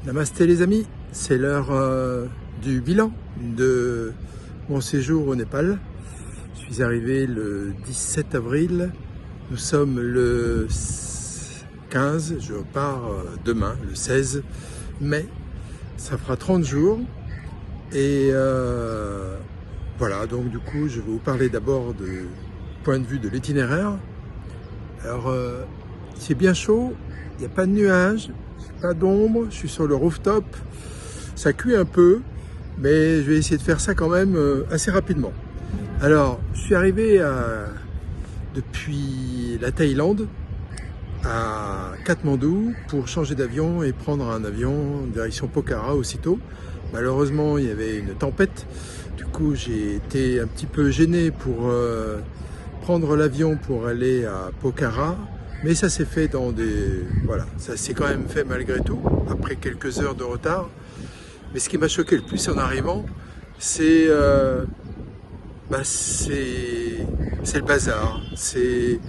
Namasté les amis, c'est l'heure du bilan de mon séjour au Népal. Je suis arrivé le 17 avril, nous sommes le 15, je repars demain, le 16 mai. Ça fera 30 jours et voilà, donc du coup je vais vous parler d'abord du point de vue de l'itinéraire. Alors c'est bien chaud, il n'y a pas de nuages, pas d'ombre, je suis sur le rooftop, ça cuit un peu, mais je vais essayer de faire ça quand même assez rapidement. Alors, je suis arrivé depuis la Thaïlande à Katmandou pour changer d'avion et prendre un avion en direction Pokhara aussitôt. Malheureusement, il y avait une tempête, du coup j'ai été un petit peu gêné pour prendre l'avion pour aller à Pokhara. Mais ça s'est fait dans des... Voilà, ça s'est quand même fait malgré tout, après quelques heures de retard. Mais ce qui m'a choqué le plus en arrivant, c'est le bazar. C'est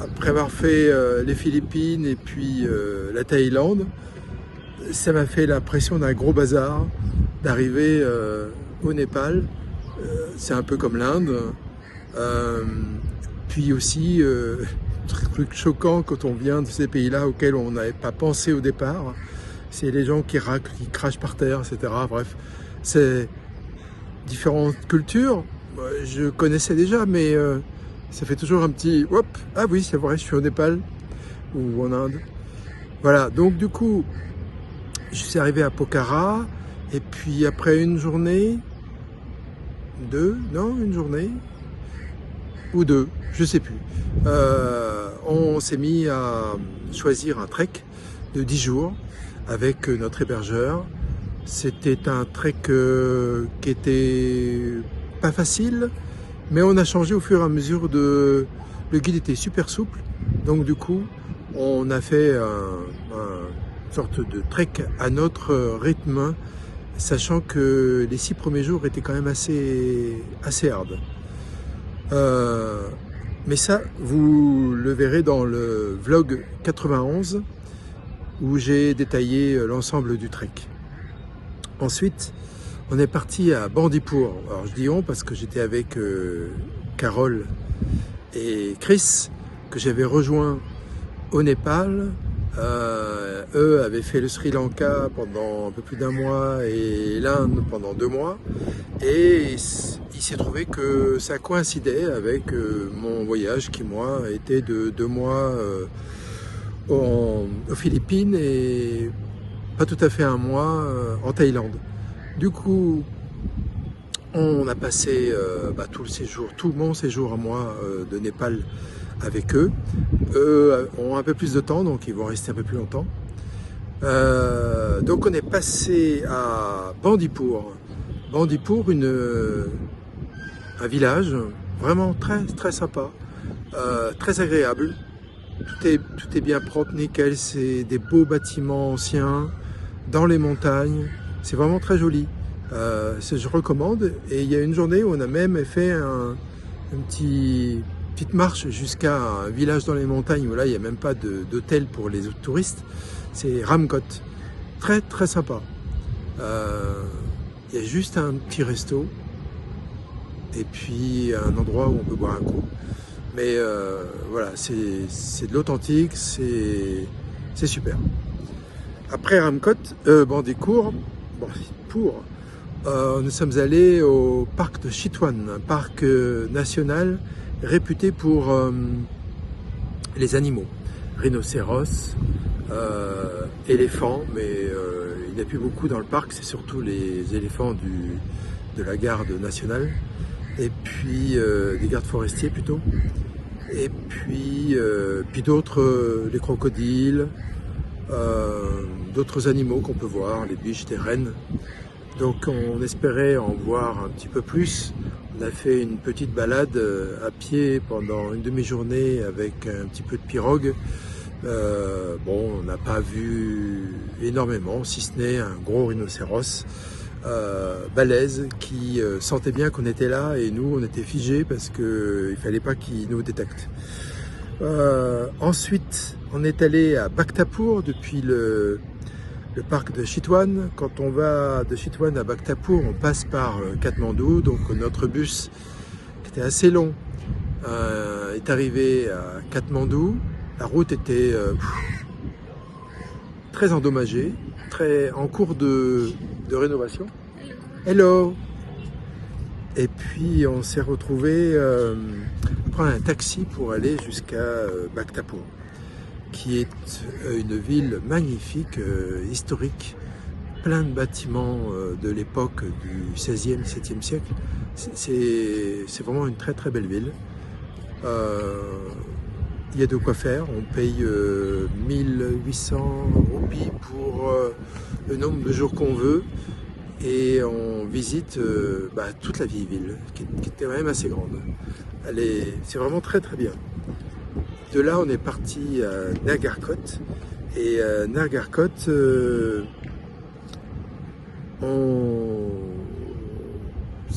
après avoir fait les Philippines et puis la Thaïlande, ça m'a fait l'impression d'un gros bazar, d'arriver au Népal. C'est un peu comme l'Inde. Puis aussi... truc choquant quand on vient de ces pays-là auxquels on n'avait pas pensé au départ, c'est les gens qui raclent, qui crachent par terre, etc. Bref, c'est différentes cultures. Je connaissais déjà, mais ça fait toujours un petit hop. Ah oui, c'est vrai, je suis au Népal ou en Inde. Voilà, donc du coup, je suis arrivé à Pokhara et puis après une journée, une journée ou deux, je sais plus. On s'est mis à choisir un trek de 10 jours avec notre hébergeur. C'était un trek qui était pas facile, mais on a changé au fur et à mesure de... Le guide était super souple, donc du coup, on a fait une sorte de trek à notre rythme, sachant que les 6 premiers jours étaient quand même assez hard. Mais ça, vous le verrez dans le vlog 91 où j'ai détaillé l'ensemble du trek. Ensuite, on est parti à Bandipur. Alors je dis on parce que j'étais avec Carole et Chris que j'avais rejoint au Népal. Eux avaient fait le Sri Lanka pendant un peu plus d'un mois et l'Inde pendant 2 mois. Et il s'est trouvé que ça coïncidait avec mon voyage qui, moi, était de 2 mois aux Philippines et pas tout à fait 1 mois en Thaïlande. Du coup, on a passé tout le séjour, tout mon séjour à moi de Népal avec eux. Eux ont un peu plus de temps, donc ils vont rester un peu plus longtemps. Donc on est passé à Bandipur. Bandipur, un village vraiment très sympa, très agréable. Tout est bien propre, nickel. C'est des beaux bâtiments anciens dans les montagnes. C'est vraiment très joli. Je recommande. Et il y a une journée où on a même fait une petite marche jusqu'à un village dans les montagnes où là il n'y a même pas d'hôtel pour les touristes. C'est Ramkot. Très sympa. Il y a juste un petit resto et puis un endroit où on peut boire un coup. Mais voilà, c'est de l'authentique, c'est super. Après Ramkot, Bandipur, nous sommes allés au parc de Chitwan, un parc national réputé pour les animaux. Rhinocéros, éléphants, mais il n'y a plus beaucoup dans le parc, c'est surtout les éléphants de la garde nationale, et puis des gardes forestiers plutôt, et puis d'autres, les crocodiles, d'autres animaux qu'on peut voir, les biches, des rennes. Donc on espérait en voir un petit peu plus. On a fait une petite balade à pied pendant une demi-journée avec un petit peu de pirogue. On n'a pas vu énormément, si ce n'est un gros rhinocéros balèze qui sentait bien qu'on était là et nous on était figés parce qu'il ne fallait pas qu'il nous détecte. Ensuite, on est allé à Bhaktapur depuis le parc de Chitwan. Quand on va de Chitwan à Bhaktapur, on passe par Katmandou, donc notre bus qui était assez long est arrivé à Katmandou. La route était très endommagée, en cours de rénovation. Hello. Et puis on s'est retrouvé à prendre un taxi pour aller jusqu'à Bhaktapur, qui est une ville magnifique, historique, plein de bâtiments de l'époque du 16e, 17e siècle. C'est vraiment une très très belle ville. Il y a de quoi faire, on paye 1800 roupies pour le nombre de jours qu'on veut et on visite toute la vieille ville qui était quand même assez grande. C'est vraiment très très bien. De là on est parti à Nagarkot et Nagarkot c'est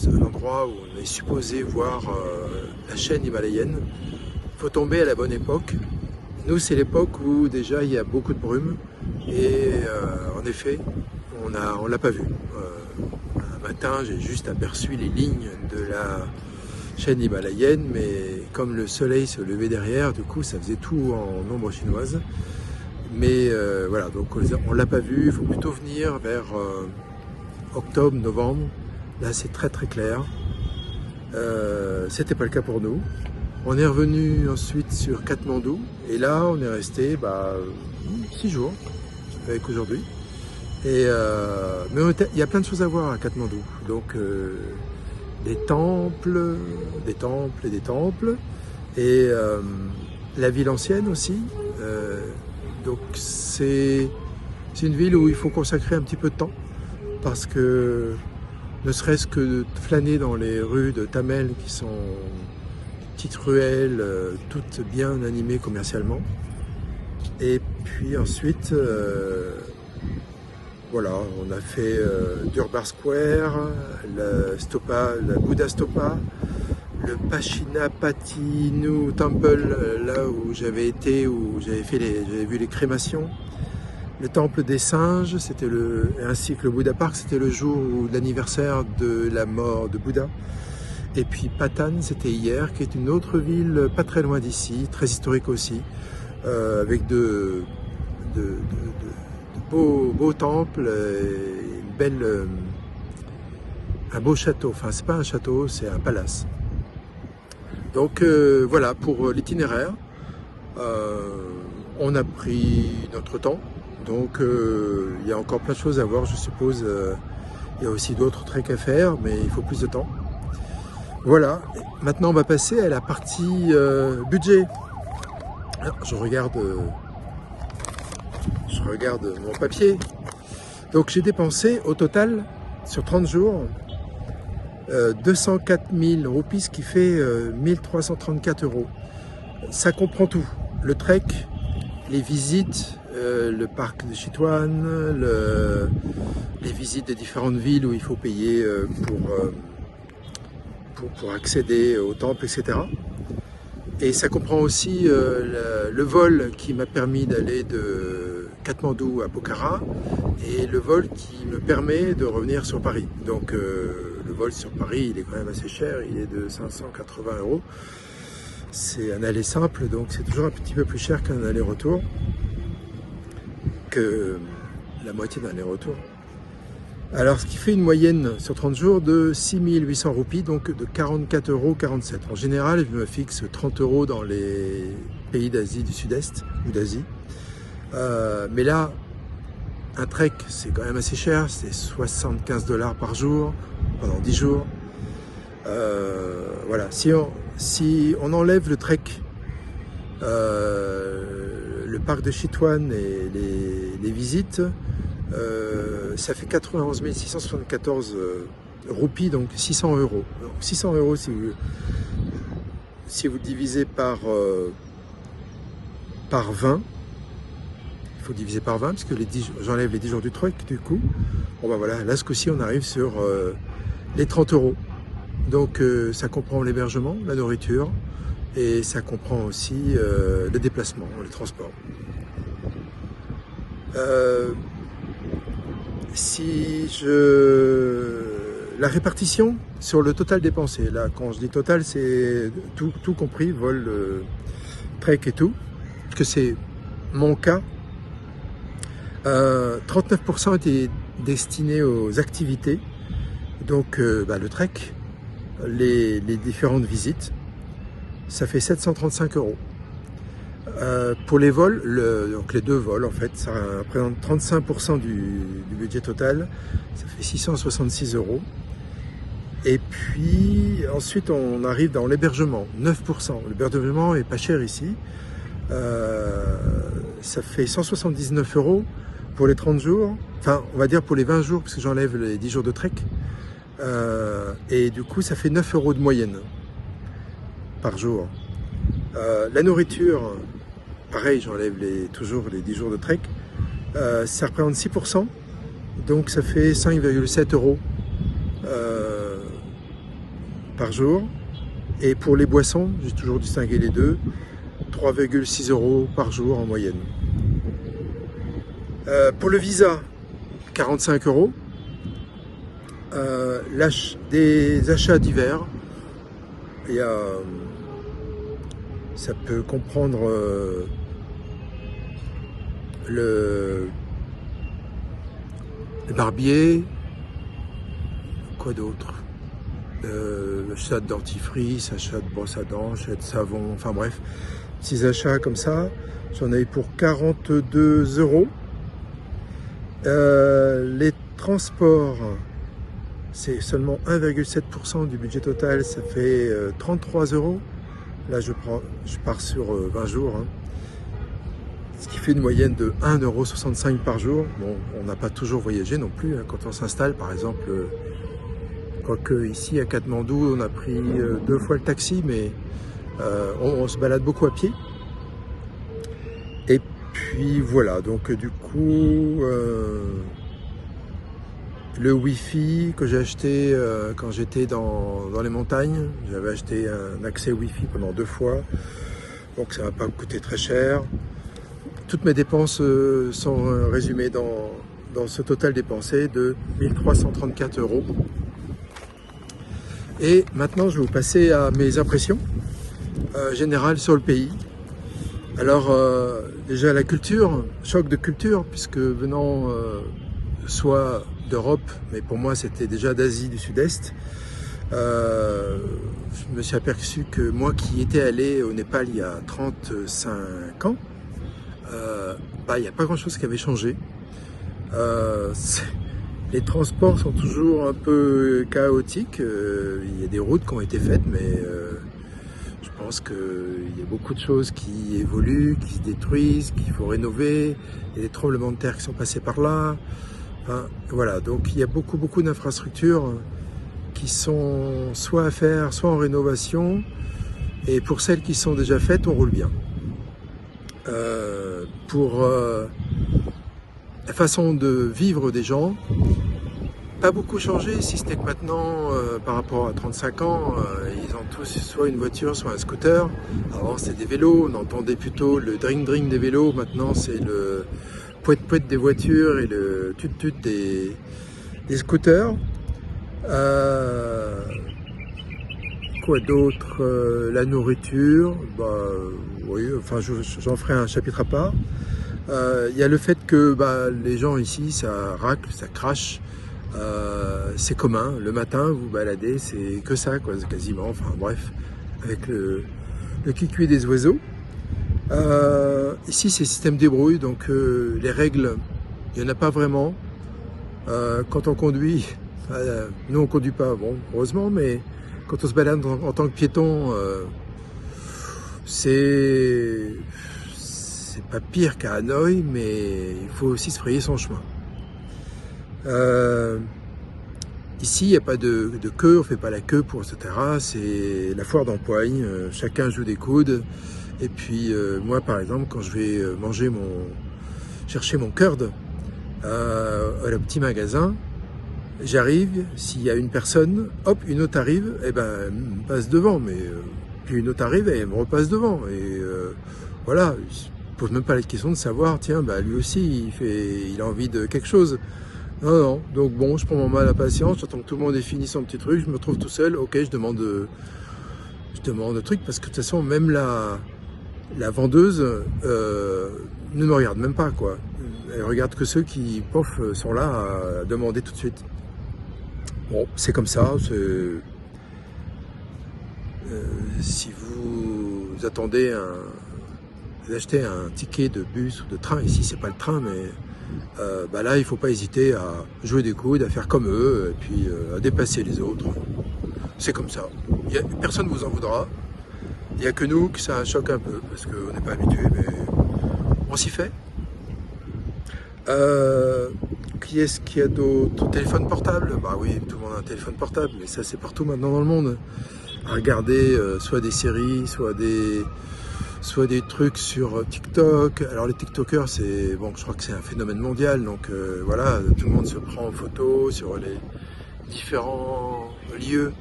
un endroit où on est supposé voir la chaîne himalayenne. Il faut tomber à la bonne époque. Nous, c'est l'époque où déjà il y a beaucoup de brume et en effet, on l'a pas vu. Un matin, j'ai juste aperçu les lignes de la chaîne himalayenne, mais comme le soleil se levait derrière, du coup, ça faisait tout en ombre chinoise. Mais voilà, donc on l'a pas vu. Il faut plutôt venir vers octobre, novembre. Là, c'est très très clair. C'était pas le cas pour nous. On est revenu ensuite sur Katmandou et là on est resté 6 jours avec aujourd'hui. Mais il y a plein de choses à voir à Katmandou. Donc des temples et des temples et la ville ancienne aussi. Donc c'est une ville où il faut consacrer un petit peu de temps parce que ne serait-ce que de flâner dans les rues de Tamel qui sont petites ruelles, toutes bien animées commercialement. Et puis ensuite, voilà, on a fait Durbar Square, la Buddha Stupa, le Pashinapatinu Temple, là où j'avais été, où j'avais vu les crémations. Le temple des singes, ainsi que le Buddha Park, c'était le jour de l'anniversaire de la mort de Bouddha. Et puis Patan, c'était hier, qui est une autre ville pas très loin d'ici, très historique aussi, avec de beaux temples, et un beau château. Enfin, c'est pas un château, c'est un palace. Donc voilà pour l'itinéraire. On a pris notre temps, donc il y a encore plein de choses à voir, je suppose. Il y a aussi d'autres treks à faire, mais il faut plus de temps. Voilà, maintenant on va passer à la partie budget. Alors, je regarde mon papier. Donc j'ai dépensé au total, sur 30 jours, 204 000 roupies, ce qui fait 1334 €. Ça comprend tout, le trek, les visites, le parc de Chitwan, les visites des différentes villes où il faut payer pour accéder au temple, etc. Et ça comprend aussi le vol qui m'a permis d'aller de Katmandou à Pokhara et le vol qui me permet de revenir sur Paris. Donc le vol sur Paris, il est quand même assez cher, il est de 580 €. C'est un aller simple, donc c'est toujours un petit peu plus cher qu'un aller-retour, que la moitié d'un aller-retour. Alors, ce qui fait une moyenne sur 30 jours de 6 800 roupies, donc de 44,47 €. En général, je me fixe 30 € dans les pays d'Asie du Sud-Est ou d'Asie. Mais là, un trek, c'est quand même assez cher, c'est 75 $ par jour pendant 10 jours. Voilà, si on enlève le trek, le parc de Chitwan et les visites, ça fait 91 674 roupies, donc 600 €. Donc 600 € si vous divisez par 20, il faut diviser par 20 parce que j'enlève les 10 jours du trek du coup. Bon ben voilà, là ce coup-ci on arrive sur les 30 €. Donc ça comprend l'hébergement, la nourriture et ça comprend aussi le déplacement, les transports. si la répartition sur le total dépensé, là quand je dis total c'est tout compris, vol, trek et tout, parce que c'est mon cas, 39% étaient destinés aux activités, donc le trek, les différentes visites, ça fait 735 €. Pour les vols, donc les 2 vols en fait, ça représente 35% du budget total, ça fait 666 €. Et puis ensuite on arrive dans l'hébergement, 9%. L'hébergement est pas cher ici, ça fait 179 € pour les 30 jours, enfin on va dire pour les 20 jours parce que j'enlève les 10 jours de trek, et du coup ça fait 9 € de moyenne par jour. La nourriture, pareil, j'enlève toujours les 10 jours de trek, ça représente 6%, donc ça fait 5,7 € par jour. Et pour les boissons, j'ai toujours distingué les deux, 3,6 € par jour en moyenne. Pour le visa, 45 €. Des achats divers, ça peut comprendre le barbier, quoi d'autre, achat de dentifrice, achat de brosse à dents, achat de savon, enfin bref, petits achats comme ça, j'en ai eu pour 42 €. Les transports, c'est seulement 1,7% du budget total, ça fait 33 €. Là, je pars sur 20 jours, hein. Ce qui fait une moyenne de 1,65 € par jour. Bon, on n'a pas toujours voyagé non plus, hein. Quand on s'installe, par exemple, quoique ici à Katmandou, on a pris 2 fois le taxi, mais on se balade beaucoup à pied. Et puis voilà, donc du coup, le Wi-Fi que j'ai acheté quand j'étais dans les montagnes, j'avais acheté un accès Wi-Fi pendant 2 fois, donc ça ne m'a pas coûté très cher. Toutes mes dépenses sont résumées dans ce total dépensé de 1334 €. Et maintenant, je vais vous passer à mes impressions générales sur le pays. Alors, déjà la culture, choc de culture, puisque venant soit d'Europe, mais pour moi c'était déjà d'Asie du Sud-Est, je me suis aperçu que moi qui étais allé au Népal il y a 35 ans, il n'y a pas grand-chose qui avait changé. Les transports sont toujours un peu chaotiques, il y a des routes qui ont été faites, mais je pense qu'il y a beaucoup de choses qui évoluent, qui se détruisent, qu'il faut rénover, il y a des tremblements de terre qui sont passés par là. Enfin, voilà, donc il y a beaucoup d'infrastructures qui sont soit à faire, soit en rénovation, et pour celles qui sont déjà faites, on roule bien. Pour la façon de vivre des gens, pas beaucoup changé, si ce n'est que maintenant, par rapport à 35 ans, ils ont tous soit une voiture, soit un scooter. Avant c'était des vélos, on entendait plutôt le dring-dring des vélos, maintenant c'est le poète-poète des voitures et le tut-tut des scooters. Quoi d'autre, la nourriture, oui, enfin j'en ferai un chapitre à part. Il y a le fait que les gens ici, ça racle, ça crache, c'est commun. Le matin, vous baladez, c'est que ça, quoi, quasiment. Enfin bref, avec le cuicui des oiseaux. Ici, c'est système débrouille, donc les règles, il n'y en a pas vraiment. Quand on conduit, nous on conduit pas, bon, heureusement, mais quand on se balade en tant que piéton, c'est pas pire qu'à Hanoï, mais il faut aussi se frayer son chemin. Ici, il n'y a pas de queue, on ne fait pas la queue pour etc. C'est la foire d'empoigne, chacun joue des coudes. Et puis moi, par exemple, quand je vais chercher mon curd à le petit magasin, j'arrive, s'il y a une personne, hop, une autre arrive, et elle me passe devant, mais puis une autre arrive et elle me repasse devant. Et voilà, je ne pose même pas la question de savoir, tiens, lui aussi, il a envie de quelque chose. Non, non, donc bon, je prends mon mal à patience, j'attends que tout le monde ait fini son petit truc, je me trouve tout seul, ok, je demande un truc, parce que de toute façon, même la vendeuse ne me regarde même pas, quoi. Elle regarde que ceux qui, pof, sont là à demander tout de suite. Bon, c'est comme ça, si vous attendez vous achetez un ticket de bus ou de train, ici c'est pas le train, mais bah là il faut pas hésiter à jouer des coudes, à faire comme eux, et puis à dépasser les autres. C'est comme ça. Personne ne vous en voudra. Il n'y a que nous que ça choque un peu, parce qu'on n'est pas habitué, mais on s'y fait. Qui est-ce qu'il y a d'autres? Téléphone portable? Bah oui, tout le monde a un téléphone portable, mais ça c'est partout maintenant dans le monde. À regarder soit des séries, soit des trucs sur TikTok. Alors les TikTokers, c'est bon, je crois que c'est un phénomène mondial, donc voilà, tout le monde se prend en photo sur les différents lieux.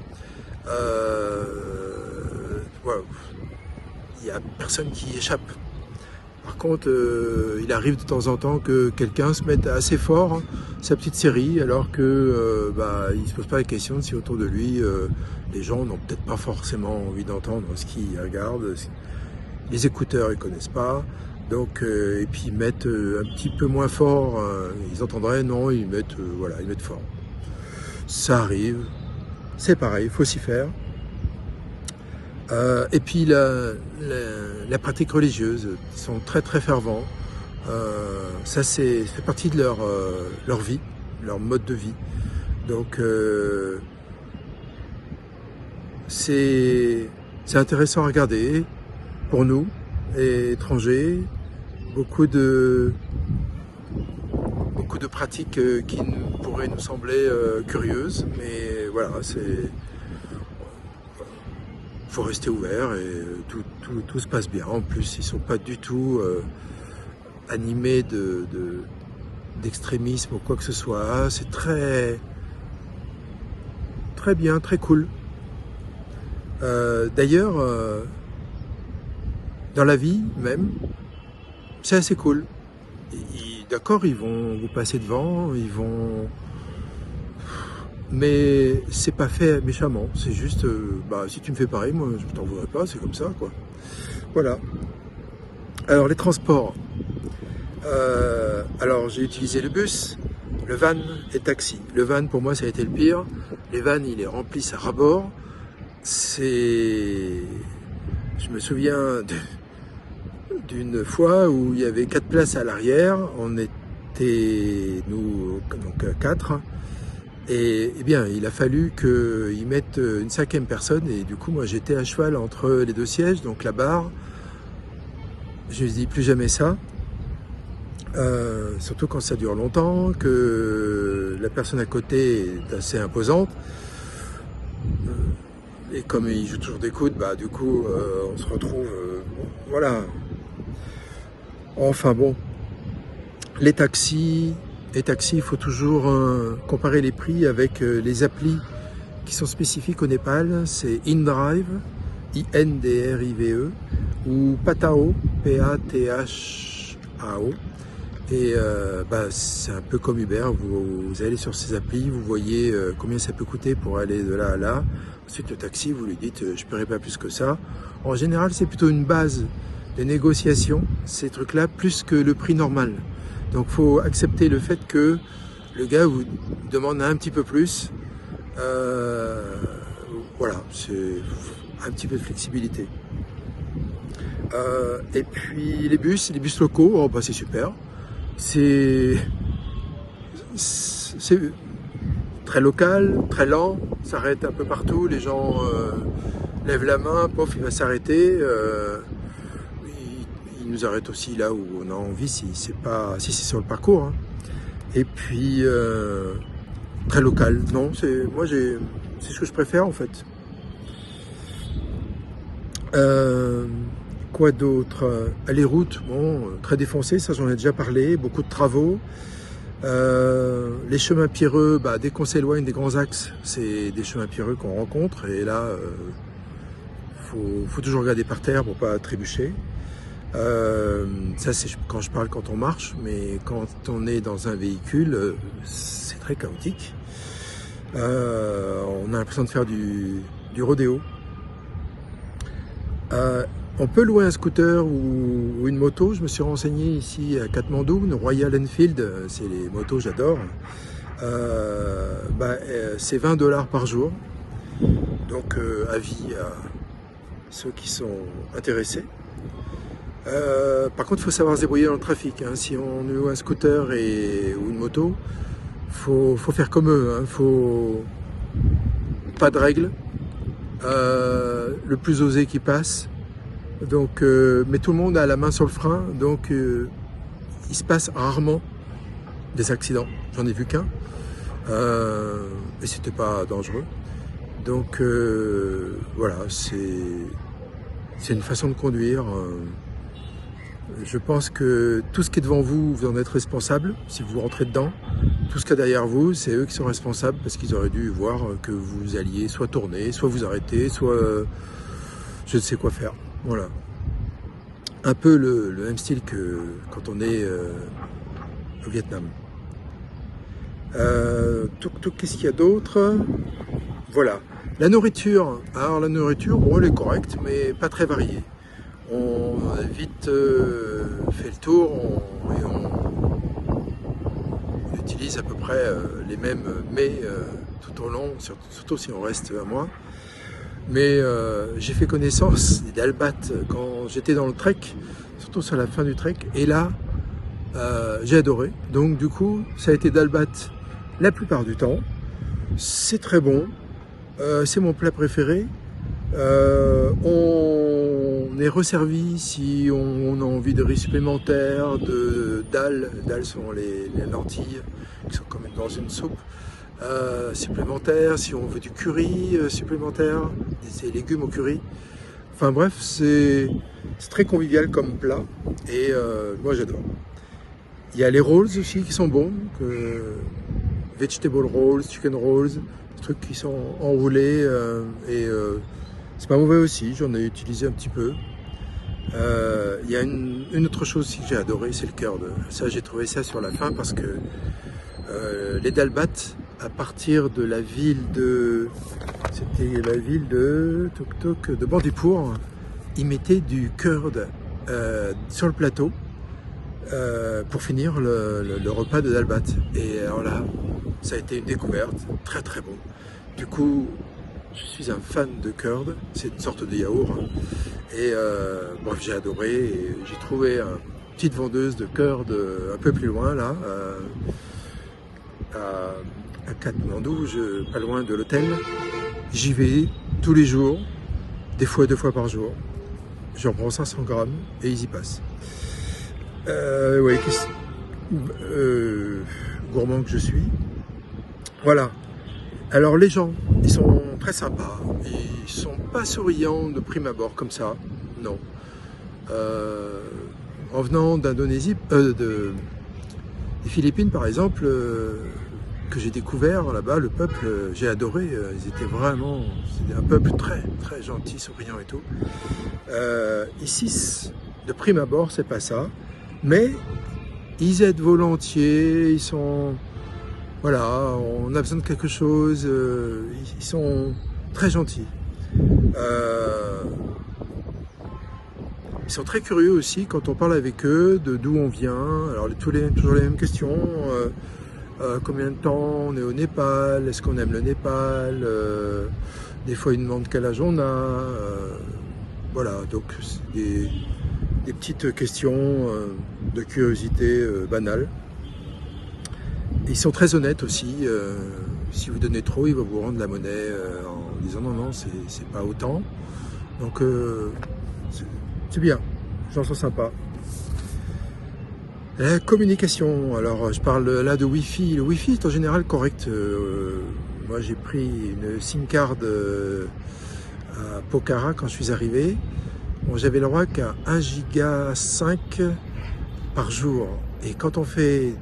Ouais, il n'y a personne qui échappe. Par contre, il arrive de temps en temps que quelqu'un se mette assez fort sa petite série, alors que bah, il ne se pose pas la question de si autour de lui, les gens n'ont peut-être pas forcément envie d'entendre ce qu'ils regardent. Les écouteurs, ils connaissent pas. Donc, et puis ils mettent un petit peu moins fort. Ils entendraient, non, voilà, ils mettent fort. Ça arrive. C'est pareil, il faut s'y faire. Et puis la pratique religieuse, ils sont très très fervents. Ça fait partie de leur vie, leur mode de vie. Donc c'est intéressant à regarder pour nous, étrangers. Beaucoup de pratiques qui pourraient nous sembler curieuses, mais voilà, faut rester ouvert et tout se passe bien. En plus, ils sont pas du tout animés d'extrémisme ou quoi que ce soit. C'est très bien, très cool. D'ailleurs, dans la vie même, c'est assez cool. D'accord, ils vont vous passer devant, mais c'est pas fait méchamment, c'est juste, bah, si tu me fais pareil, moi je t'en voudrais pas, c'est comme ça, quoi. Voilà. Alors les transports. Alors j'ai utilisé le bus, le van et le taxi. Le van pour moi ça a été le pire. Les vannes il est rempli à ras-bord. Je me souviens d'une fois où il y avait 4 places à l'arrière. On était nous donc 4. Et bien, il a fallu qu'ils mettent une 5e personne, et du coup, moi, j'étais à cheval entre les 2 sièges, donc la barre. Je me dis plus jamais ça. Surtout quand ça dure longtemps, que la personne à côté est assez imposante. Et comme il joue toujours des coudes, bah du coup, on se retrouve, voilà. Enfin bon, les taxis, il faut toujours comparer les prix avec les applis qui sont spécifiques au Népal. C'est InDrive, INDRIVE, ou Pathao, PATHAO. Et bah, c'est un peu comme Uber, vous allez sur ces applis, vous voyez combien ça peut coûter pour aller de là à là. Ensuite le taxi, vous lui dites je ne paierai pas plus que ça. En général, c'est plutôt une base de négociation, ces trucs-là, plus que le prix normal. Donc il faut accepter le fait que le gars vous demande un petit peu plus. Voilà, c'est un petit peu de flexibilité. Et puis les bus locaux, oh, bah, c'est super. C'est très local, très lent, s'arrête un peu partout, les gens lèvent la main, pof, il va s'arrêter. Il nous arrête aussi là où on a envie, si c'est sur le parcours. Hein. Et puis très local, non, c'est ce que je préfère en fait. Quoi d'autre? Les routes, bon, très défoncées, ça j'en ai déjà parlé, beaucoup de travaux. Les chemins pierreux, bah, dès qu'on s'éloigne des grands axes, c'est des chemins pierreux qu'on rencontre, et là, faut toujours regarder par terre pour pas trébucher. Ça c'est quand je parle quand on marche, mais quand on est dans un véhicule, c'est très chaotique. On a l'impression de faire du rodéo. On peut louer un scooter ou une moto. Je me suis renseigné ici à Katmandou, une Royal Enfield, c'est les motos, j'adore. C'est 20 $ par jour. Donc avis à ceux qui sont intéressés. Par contre, il faut savoir se débrouiller dans le trafic. Hein. Si on loue un scooter ou une moto, faut faire comme eux. Hein. Pas de règles. Le plus osé qui passe. Donc, mais tout le monde a la main sur le frein, donc il se passe rarement des accidents. J'en ai vu qu'un, et c'était pas dangereux. Donc voilà, c'est une façon de conduire. Je pense que tout ce qui est devant vous, vous en êtes responsable si vous rentrez dedans. Tout ce qu'il y a derrière vous, c'est eux qui sont responsables parce qu'ils auraient dû voir que vous alliez soit tourner, soit vous arrêter, soit je ne sais quoi faire. Voilà. Un peu le même style que quand on est au Vietnam. Qu'est-ce qu'il y a d'autre? Voilà. La nourriture. Alors la nourriture, bon, elle est correcte, mais pas très variée. On a vite fait le tour et on utilise à peu près les mêmes mets tout au long, surtout si on reste un mois. Mais j'ai fait connaissance des dalbates quand j'étais dans le trek, surtout sur la fin du trek, et là j'ai adoré. Donc du coup ça a été dalbat la plupart du temps. C'est très bon, c'est mon plat préféré. On est resservi si on a envie de riz supplémentaire, de dalles. Dalles sont les lentilles qui sont comme dans une soupe. Supplémentaire, si on veut du curry supplémentaire, des légumes au curry. Enfin bref, c'est très convivial comme plat et moi j'adore. Il y a les rolls aussi qui sont bons, vegetable rolls, chicken rolls, des trucs qui sont enroulés c'est pas mauvais aussi, j'en ai utilisé un petit peu. Il y a une autre chose aussi que j'ai adoré, c'est le curd. Ça j'ai trouvé ça sur la fin parce que les dalbats à partir de la ville de... C'était la ville de Bandipur. Ils mettaient du curd sur le plateau pour finir le repas de dalbat. Et alors là, ça a été une découverte, très très bon. Du coup, je suis un fan de curd, c'est une sorte de yaourt. Hein. Et bref, j'ai adoré. Et j'ai trouvé une petite vendeuse de curd un peu plus loin, là, à Katmandou, pas loin de l'hôtel. J'y vais tous les jours, des fois 2 fois par jour. J'en prends 500 grammes et ils y passent. Ouais, gourmand que je suis. Voilà. Alors les gens, ils sont très sympas. Ils sont pas souriants de prime abord comme ça. Non. En venant d'Indonésie, des Philippines par exemple, que j'ai découvert là-bas, le peuple, j'ai adoré. Ils étaient vraiment, c'était un peuple très très gentil, souriant et tout. Ici, de prime abord, c'est pas ça, mais ils aident volontiers. Ils sont, voilà, on a besoin de quelque chose. Ils sont très gentils. Ils sont très curieux aussi quand on parle avec eux de d'où on vient. Alors toujours les mêmes questions. Combien de temps on est au Népal? Est-ce qu'on aime le Népal? Des fois ils demandent quel âge on a. Voilà, donc des petites questions de curiosité banale. Et ils sont très honnêtes aussi. Si vous donnez trop, ils vont vous rendre la monnaie en disant non, c'est pas autant. Donc c'est bien, les gens sont sympas. La communication, alors je parle là de Wi-Fi. Le Wi-Fi est en général correct. Moi j'ai pris une SIM card à Pokhara quand je suis arrivé. Bon, j'avais le droit qu'à 1,5 Go par jour. Et quand on fait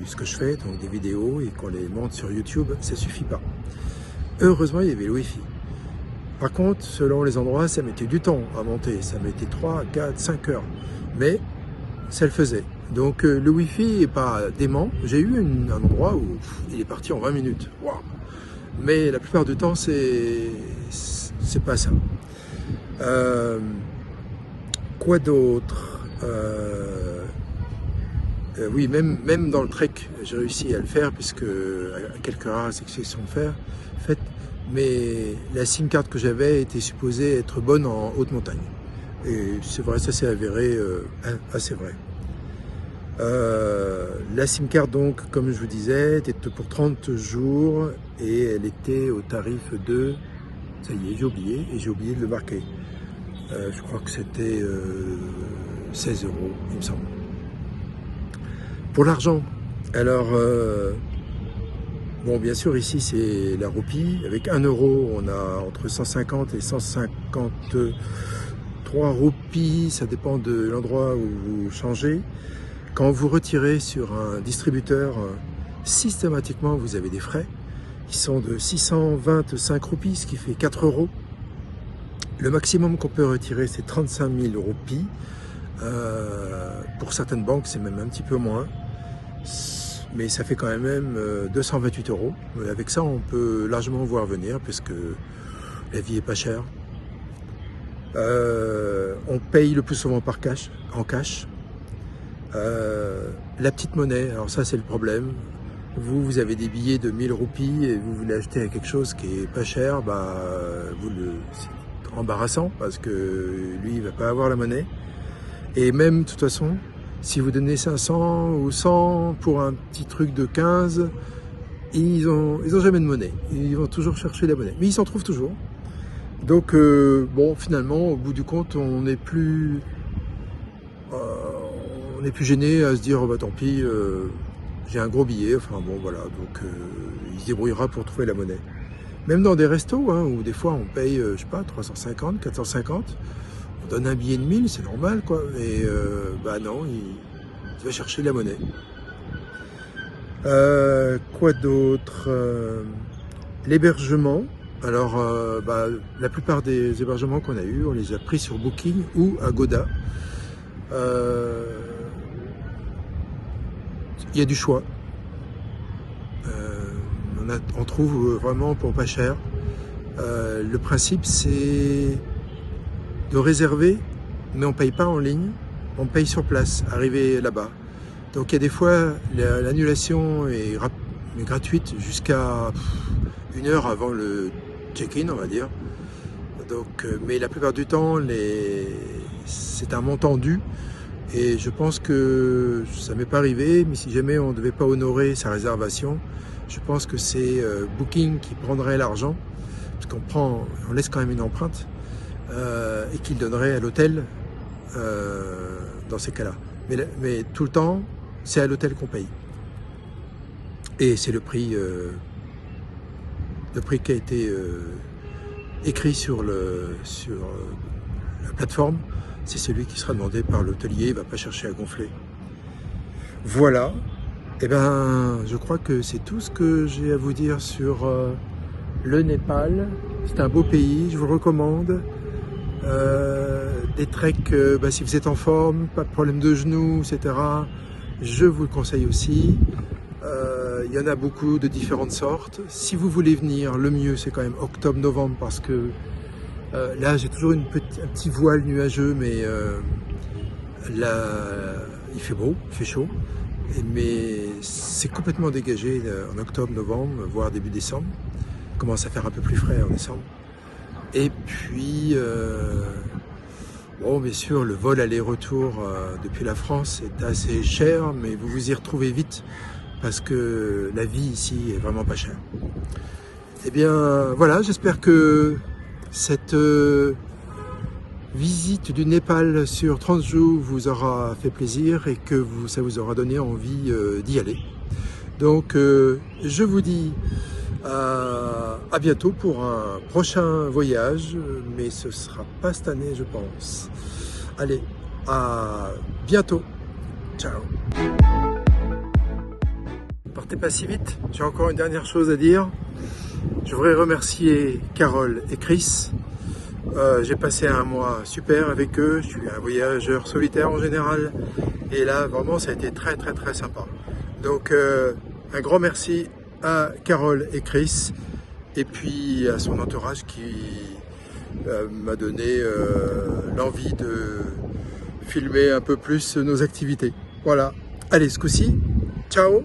ce que je fais, donc des vidéos, et qu'on les monte sur YouTube, ça suffit pas. Heureusement, il y avait le Wi-Fi. Par contre, selon les endroits, ça mettait du temps à monter. Ça mettait 3, 4, 5 heures. mais ça le faisait. Donc le Wi-Fi est pas dément. J'ai eu un endroit où il est parti en 20 minutes. Wow. Mais la plupart du temps, c'est pas ça. Quoi d'autre? Oui, même dans le trek, j'ai réussi à le faire, puisque à quelques rares exceptions faites, mais la SIM card que j'avais était supposée être bonne en haute montagne. Et c'est vrai, ça s'est avéré assez vrai. La SIM card, donc, comme je vous disais, était pour 30 jours et elle était au tarif de... Ça y est, j'ai oublié de le marquer. Je crois que c'était 16 €, il me semble. Pour l'argent, alors, bon, bien sûr, ici, c'est la roupie. Avec 1 €, on a entre 150 et 153 roupies. Ça dépend de l'endroit où vous changez. Quand vous retirez sur un distributeur, systématiquement, vous avez des frais qui sont de 625 roupies, ce qui fait 4 €. Le maximum qu'on peut retirer, c'est 35 000 roupies. Pour certaines banques, c'est même un petit peu moins. Mais ça fait quand même 228 €. Avec ça, on peut largement voir venir, puisque la vie est pas chère. On paye le plus souvent en cash. La petite monnaie, alors ça c'est le problème. Vous avez des billets de 1000 roupies et vous voulez acheter quelque chose qui est pas cher, c'est embarrassant, parce que lui il va pas avoir la monnaie. Et même de toute façon, si vous donnez 500 ou 100 pour un petit truc de 15, ils ont jamais de monnaie. Ils vont toujours chercher la monnaie, mais ils s'en trouvent toujours. Donc bon, finalement, au bout du compte, on n'est plus gêné à se dire, oh, bah tant pis, j'ai un gros billet, enfin bon voilà, donc il se débrouillera pour trouver la monnaie. Même dans des restos, hein, où des fois on paye, je sais pas, 350, 450, on donne un billet de 1000, c'est normal quoi, et bah non, il va chercher la monnaie. Quoi d'autre? L'hébergement. Alors, la plupart des hébergements qu'on a eus, on les a pris sur Booking ou Agoda. Il y a du choix. On trouve vraiment pour pas cher. Le principe, c'est de réserver, mais on ne paye pas en ligne, on paye sur place, arrivé là-bas. Donc il y a des fois, l'annulation est gratuite jusqu'à 1 heure avant le check-in, on va dire. Donc, mais la plupart du temps, c'est un montant dû. Et je pense que ça m'est pas arrivé, mais si jamais on ne devait pas honorer sa réservation, je pense que c'est Booking qui prendrait l'argent, parce on laisse quand même une empreinte, et qu'il donnerait à l'hôtel dans ces cas-là. Mais tout le temps, c'est à l'hôtel qu'on paye. Et c'est le prix qui a été écrit sur la plateforme. C'est celui qui sera demandé par l'hôtelier, il ne va pas chercher à gonfler. Voilà, et je crois que c'est tout ce que j'ai à vous dire sur le Népal. C'est un beau pays, je vous recommande. Des treks, si vous êtes en forme, pas de problème de genoux, etc. Je vous le conseille aussi. Il y en a beaucoup de différentes sortes. Si vous voulez venir, le mieux c'est quand même octobre-novembre, parce que là j'ai toujours un petit voile nuageux, mais là il fait beau, il fait chaud, mais c'est complètement dégagé en octobre-novembre, voire début décembre. Il commence à faire un peu plus frais en décembre. Et puis, bon, bien sûr, le vol aller-retour depuis la France est assez cher, mais vous vous y retrouvez vite, parce que la vie ici est vraiment pas chère. Eh bien, voilà, j'espère que cette visite du Népal sur 30 jours vous aura fait plaisir et que ça vous aura donné envie d'y aller. Donc, je vous dis à bientôt pour un prochain voyage, mais ce sera pas cette année, je pense. Allez, à bientôt. Ciao. Partez pas si vite, j'ai encore une dernière chose à dire. Je voudrais remercier Carole et Chris J'ai passé un mois super avec eux, je suis un voyageur solitaire en général, et là vraiment ça a été très sympa. Donc un grand merci à Carole et Chris, et puis à son entourage qui m'a donné l'envie de filmer un peu plus nos activités. Voilà, allez ce coup-ci, ciao!